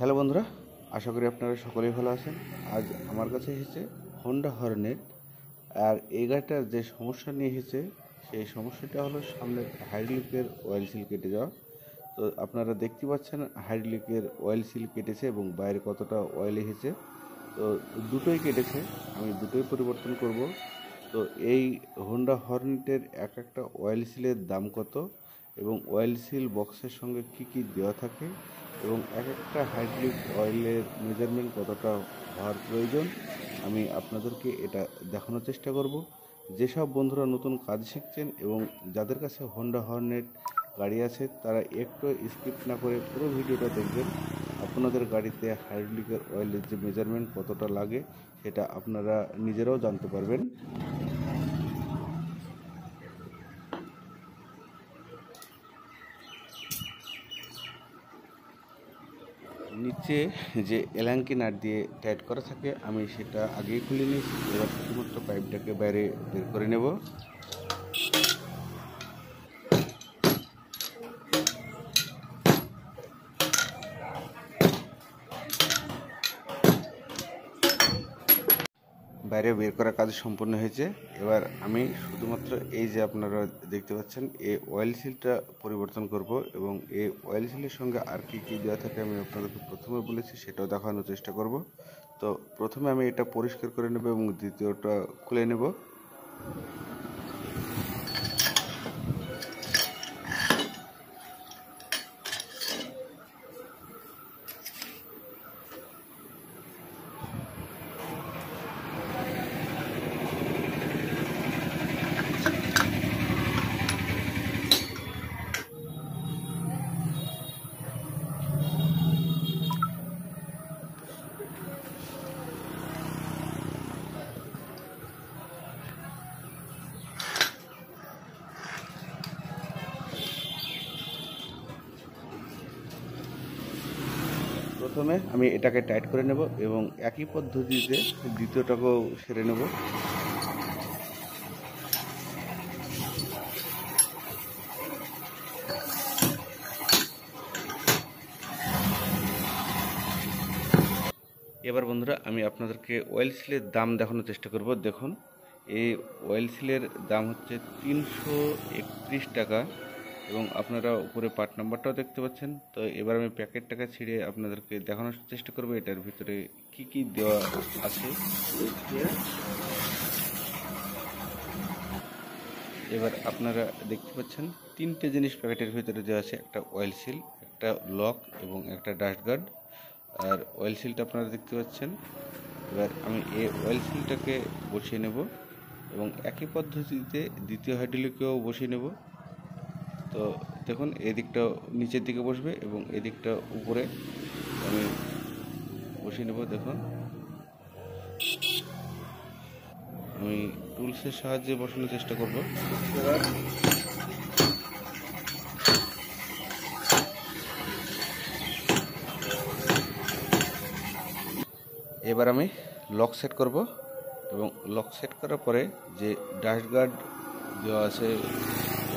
Hello বন্ধুরা, আশা করি আপনারা সকলেই ভালো আছেন। আজ আমার কাছে এসেছে হোন্ডা হর্নেট। আর এই গাড়িটার যে সমস্যা নিয়ে এসেছে সেই সমস্যাটা হলো সামনের হাইড্রোলিকের অয়েল সিল কেটে যাওয়া। তো আপনারা দেখতে পাচ্ছেন হাইড্রোলিকের অয়েল সিল কেটেছে এবং বাইরে কতটা অয়েল এসেছে। তো দুটোই কেটেছে, আমি দুটোই পরিবর্তন করব। তো এই হোন্ডা হর্নেটের এক একটা অয়েল সিলের দাম কত এবং অয়েল সিল বক্সের সঙ্গে কি কি দেওয়া থাকে এবং এক একটা হাইড্রোলিক অয়েলের মেজারমেন্ট কতটা হওয়ার প্রয়োজন আমি আপনাদেরকে এটা দেখানোর চেষ্টা করব। যেসব বন্ধুরা নতুন কাজ শিখছেন এবং যাদের কাছে হোন্ডা হর্নেট গাড়ি আছে তারা একটু স্কিপ না করে পুরো ভিডিওটা দেখবেন। আপনাদের গাড়িতে হাইড্রোলিকের অয়েলের যে মেজারমেন্ট কতটা লাগে সেটা আপনারা নিজেরাও জানতে পারবেন। নিচে যে এলাঙ্কি নাট দিয়ে টাইট করা থাকে আমি সেটা আগেই খুলে নিয়েছি। এবার শুধুমাত্র পাইপটাকে বাইরে বের করে নেব। বাইরে বের করার কাজ সম্পূর্ণ হয়েছে। এবার আমি শুধুমাত্র এই যে আপনারা দেখতে পাচ্ছেন এই অয়েল সিলটা পরিবর্তন করব এবং এই অয়েল সিলের সঙ্গে আর কি কি দেওয়া থাকে আমি আপনাদেরকে প্রথমে বলেছি সেটাও দেখানোর চেষ্টা করব। তো প্রথমে আমি এটা পরিষ্কার করে নেব এবং দ্বিতীয়টা খুলে নেব। প্রথমে আমি এটাকে টাইট করে নেব এবং একই পদ্ধতিতে দ্বিতীয়টাকেও সেরে নেব। এবার বন্ধুরা আমি আপনাদেরকে অয়েল সিলের দাম দেখানোর চেষ্টা করব। দেখুন এই অয়েল সিলের দাম হচ্ছে 331 টাকা এবং আপনারা উপরে পার্ট নাম্বারটাও দেখতে পাচ্ছেন। তো এবার আমি প্যাকেটটাকে ছিঁড়ে আপনাদেরকে দেখানোর চেষ্টা করব এটার ভিতরে কি কি দেওয়া আছে। এবার আপনারা দেখতে পাচ্ছেন তিনটে জিনিস প্যাকেটের ভিতরে দেওয়া আছে, একটা অয়েল সিল, একটা লক এবং একটা ডাস্ট গার্ড। আর অয়েল সিলটা আপনারা দেখতে পাচ্ছেন। এবার আমি এই অয়েল সিলটাকে বসিয়ে নেব এবং একই পদ্ধতিতে দ্বিতীয় হাইড্রোলিকেও বসিয়ে নেব। তো দেখুন এদিকটা নিচের দিকে বসবে এবং এদিকটা উপরে আমি বসিয়ে নেব। দেখুন আমি টুলসের সাহায্যে বসানোর চেষ্টা করব। এবার আমি লক সেট করব এবং লক সেট করার পরে যে ডাস্ট গার্ড দেওয়া আছে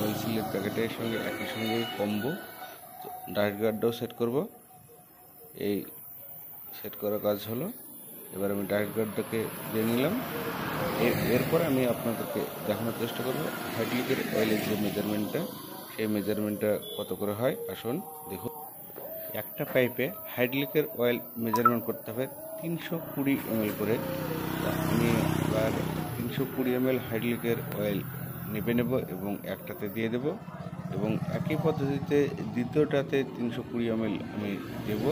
অয়েল সিলের প্যাকেটের সঙ্গে একই সঙ্গে কম্বো, ডাস্ট গার্ডটাও সেট করব। এই সেট করার কাজ হলো। এবার আমি ডাস্ট গার্ডটাকে দিয়ে নিলাম। এরপর আমি আপনাদেরকে দেখানোর চেষ্টা করব হাইড্রোলিকের অয়েলের যে মেজারমেন্টটা সেই মেজারমেন্টটা কত করে হয়। আসুন দেখুন, একটা পাইপে হাইড্রোলিকের অয়েল মেজারমেন্ট করতে হবে 320 ml করে। আমি এবার 320 ml হাইড্রোলিকের অয়েল নেবে নেব এবং একটাতে দিয়ে দেব এবং একই পদ্ধতিতে দ্বিতীয়টাতে 320 ml আমি দেব।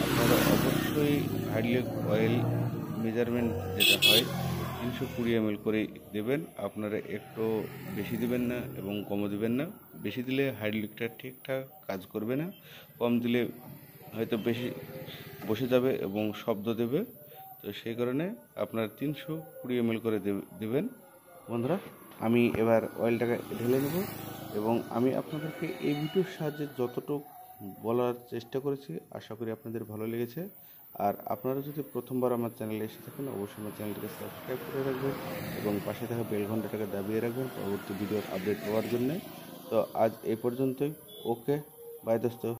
আপনারা অবশ্যই হাইড্রোলিক অয়েল মেজারমেন্ট যেটা হয় 320 ml করে দেবেন। আপনারা একটু বেশি দেবেন না এবং কমও দেবেন না। বেশি দিলে হাইড্রোলিকটা ঠিকঠাক কাজ করবে না, কম দিলে হয়তো বেশি বসে যাবে এবং শব্দ দেবে। তো সেই কারণে আপনার 320 ml করে দেবেন। বন্ধুরা আমি এবার অয়েলটাকে ঢেলে নেব এবং আমি আপনাদেরকে এই ভিডিওর সাহায্যে যতটুকু বলার চেষ্টা করেছি আশা করি আপনাদের ভালো লেগেছে। আর আপনারা যদি প্রথমবার আমার চ্যানেলে এসে থাকেন অবশ্যই আমার চ্যানেলটিকে সাবস্ক্রাইব করে রাখবেন এবং পাশে থাকা বেল ঘন্টাটাকে দাবিয়ে রাখবেন পরবর্তী ভিডিওর আপডেট পাওয়ার জন্য। তো আজ এই পর্যন্তই। ওকে, বাই দোস্ত।